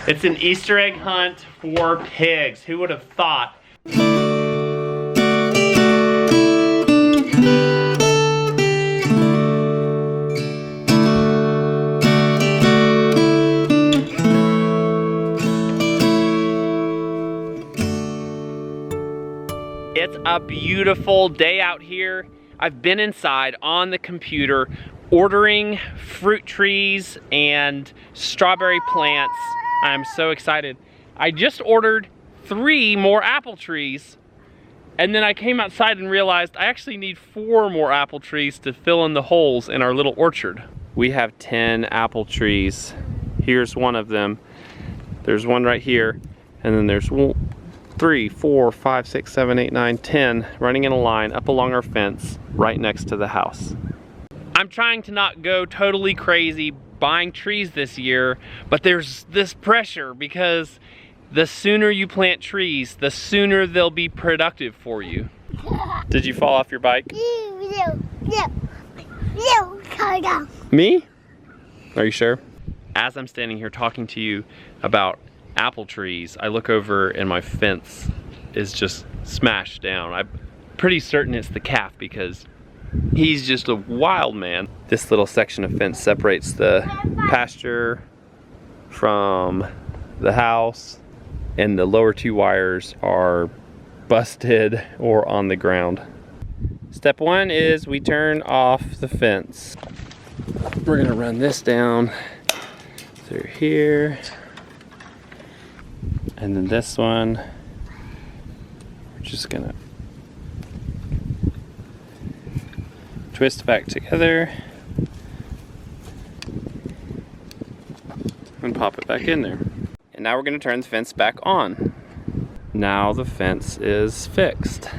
It's an Easter egg hunt for pigs. Who would have thought? It's a beautiful day out here. I've been inside on the computer ordering fruit trees and strawberry plants. I'm so excited. I just ordered 3 more apple trees, and then I came outside and realized I actually need 4 more apple trees to fill in the holes in our little orchard. We have 10 apple trees. Here's one of them. There's one right here, and then there's 3, 4, 5, 6, 7, 8, 9, 10 running in a line up along our fence right next to the house. I'm trying to not go totally crazy buying trees this year, but there's this pressure because the sooner you plant trees, the sooner they'll be productive for you. Did you fall off your bike? Me? Are you sure? As I'm standing here talking to you about apple trees, I look over and my fence is just smashed down. I'm pretty certain it's the calf because he's just a wild man. This little section of fence separates the pasture from the house, and the lower 2 wires are busted or on the ground. Step 1 is we turn off the fence. We're gonna run this down through here, and then this one, we're just gonna twist back together and pop it back in there. And now we're going to turn the fence back on. Now the fence is fixed.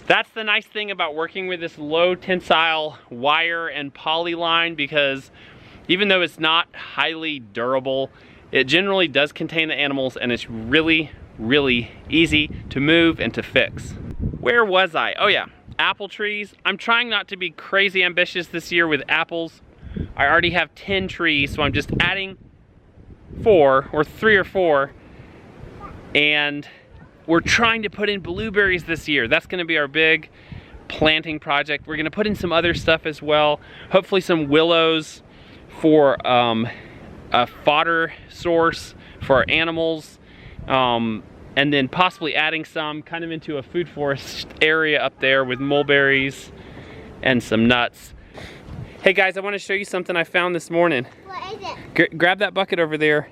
That's the nice thing about working with this low tensile wire and poly line, because even though it's not highly durable, it generally does contain the animals, and it's really, really easy to move and to fix. Where was I? Oh yeah. Apple trees. I'm trying not to be crazy ambitious this year with apples. I already have 10 trees, so I'm just adding 4 or 3 or 4, and we're trying to put in blueberries this year. That's going to be our big planting project. We're going to put in some other stuff as well, hopefully some willows for a fodder source for our animals, and then possibly adding some kind of into a food forest area up there with mulberries and some nuts. Hey guys, I want to show you something I found this morning. What is it? Grab that bucket over there.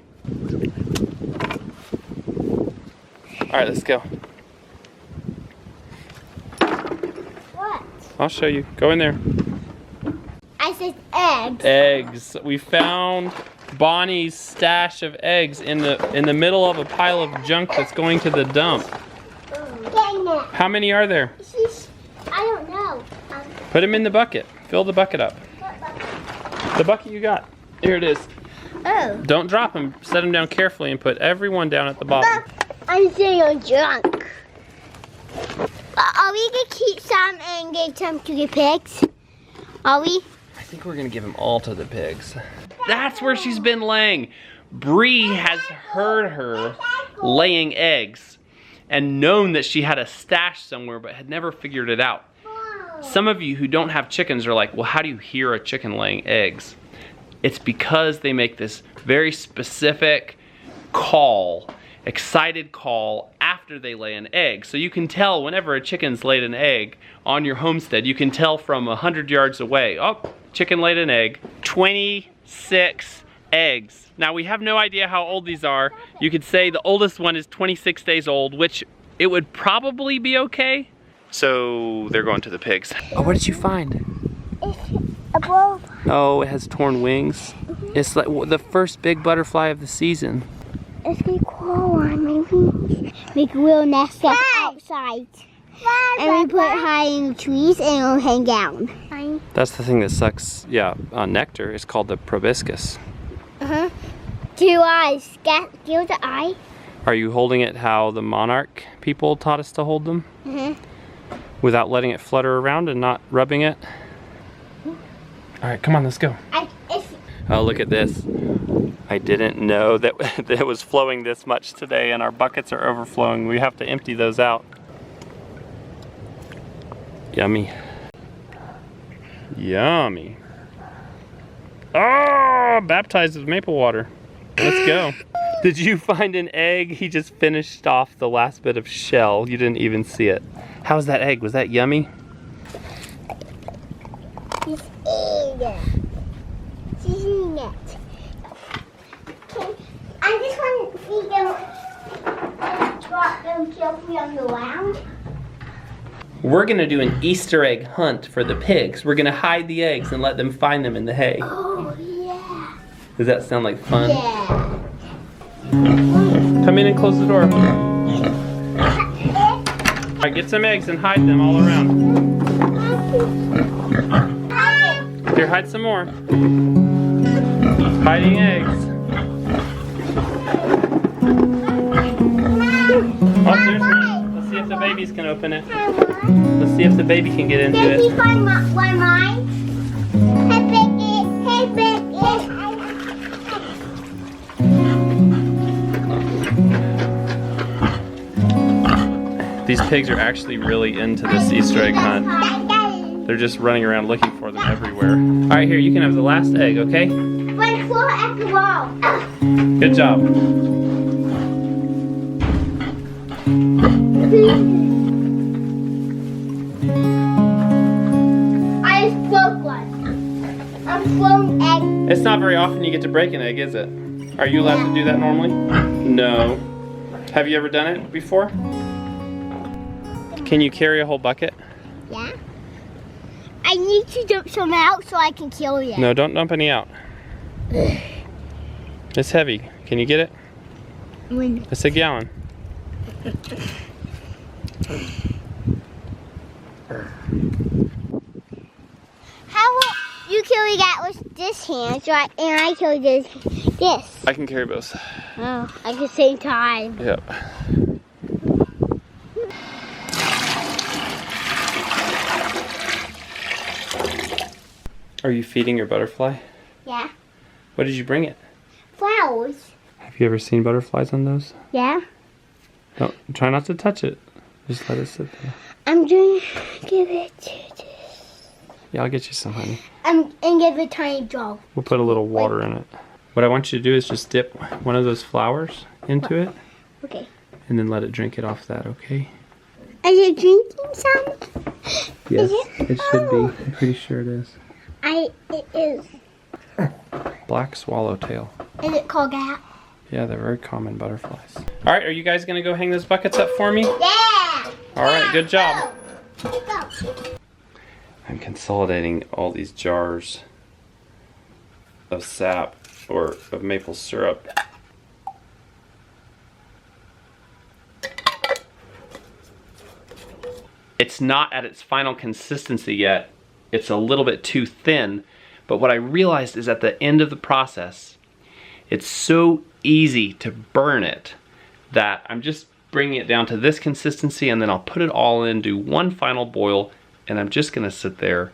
All right, let's go. What? I'll show you. Go in there. I said eggs. Eggs. We found Bonnie's stash of eggs in the middle of a pile of junk that's going to the dump. How many are there? I don't know. Put them in the bucket. Fill the bucket up. What bucket? The bucket you got. Here it is. Oh. Don't drop them. Set them down carefully and put everyone down at the bottom. I'm sitting on junk. Are we gonna keep some and give some to the pigs? Are we? I think we're gonna give them all to the pigs. That's where she's been laying. Bree has heard her laying eggs and known that she had a stash somewhere but had never figured it out. Some of you who don't have chickens are like, well, how do you hear a chicken laying eggs? It's because they make this very specific call, excited call after they lay an egg. So you can tell whenever a chicken's laid an egg on your homestead, you can tell from 100 yards away, oh, chicken laid an egg. 26 eggs. Now we have no idea how old these are. You could say the oldest one is 26 days old, which it would probably be okay. So they're going to the pigs. Oh, what did you find? It's a ball. Oh, it has torn wings. It's like the first big butterfly of the season. It's gonna crawl on my wings. Make a real nest up outside. And we put high in the trees and it'll hang down. That's the thing that sucks, nectar. It's called the proboscis. Uh-huh. 2 eyes. Give the eye. Are you holding it how the monarch people taught us to hold them? Mm-hmm. Without letting it flutter around and not rubbing it? All right, come on, let's go. Oh, look at this. I didn't know that it was flowing this much today, and our buckets are overflowing. We have to empty those out. Yummy. Yummy. Oh, baptized with maple water. Let's go. Did you find an egg? He just finished off the last bit of shell. You didn't even see it. How's that egg? Was that yummy? She's eating it. She's eating it. I just want to feed them, drop them carefully on the ground. We're gonna do an Easter egg hunt for the pigs. We're gonna hide the eggs and let them find them in the hay. Oh, yeah. Does that sound like fun? Yeah. Come in and close the door. All right, get some eggs and hide them all around. Here, hide some more. Hiding eggs. Oh, there's one. Let's see if the babies can open it. Let's see if the baby can get into it. Did you find one mine? Hey, Becky. Hey, Becky. These pigs are actually really into this Easter egg hunt. They're just running around looking for them everywhere. All right, here, you can have the last egg, okay? One claw at the wall. Good job. I just broke one. I'm throwing egg. It's not very often you get to break an egg, is it? Are you allowed to do that normally? No. Have you ever done it before? Can you carry a whole bucket? Yeah. I need to dump some out so I can kill it. No, don't dump any out. It's heavy. Can you get it? It's a gallon. How will you carry that with this hand, so and I carry this? I can carry both. Oh, at the same time. Yep. Are you feeding your butterfly? Yeah. What did you bring it? Flowers. Have you ever seen butterflies on those? Yeah. No, try not to touch it. Just let it sit there. I'm going to give it to this. Yeah, I'll get you some, honey. And give it a tiny drop. We'll put a little water in it. What I want you to do is just dip one of those flowers into it. Okay. And then let it drink it off that, okay? Is it drinking some? Yes, it? it should be. I'm pretty sure it is. It is. Black swallowtail. Is it called that? Yeah, they're very common butterflies. All right, are you guys gonna go hang those buckets up for me? Yeah. All right, good job. Go. I'm consolidating all these jars of sap or of maple syrup. It's not at its final consistency yet. It's a little bit too thin, but what I realized is at the end of the process, it's so easy to burn it that I'm just bringing it down to this consistency, and then I'll put it all in, do one final boil, and I'm just gonna sit there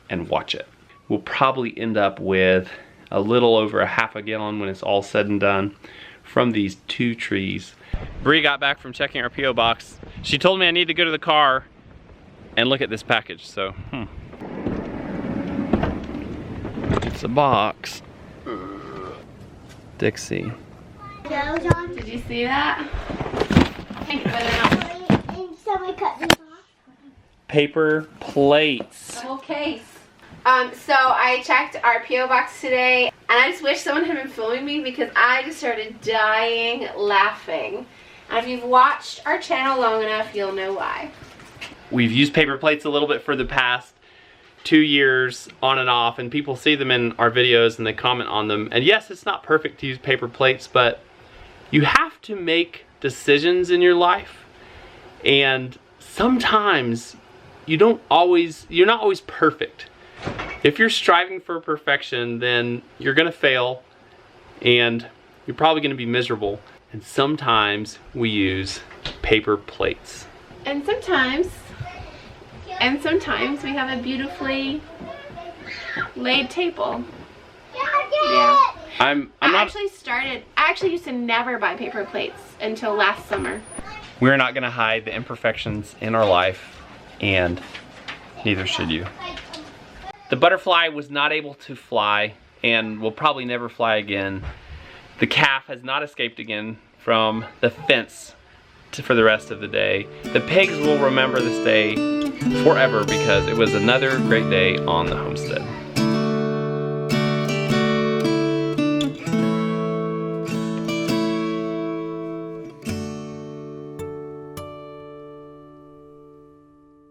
and watch it. We'll probably end up with a little over a half a gallon when it's all said and done from these 2 trees. Bree got back from checking our P.O. box. She told me I need to go to the car and look at this package, so it's a box. Dixie. Did you see that? Paper plates. The whole case. So I checked our P.O. box today, and I just wish someone had been filming me because I just started dying laughing. And if you've watched our channel long enough, you'll know why. We've used paper plates a little bit for the past 2 years on and off, and people see them in our videos and they comment on them. And yes, it's not perfect to use paper plates, but you have to make decisions in your life, and sometimes you're not always perfect. If you're striving for perfection, then you're gonna fail and you're probably gonna be miserable. And sometimes we use paper plates. And sometimes we have a beautifully laid table. Yeah. I actually used to never buy paper plates until last summer. We're not gonna hide the imperfections in our life, and neither should you. The butterfly was not able to fly and will probably never fly again. The calf has not escaped again from the fence for the rest of the day. The pigs will remember this day forever because it was another great day on the homestead.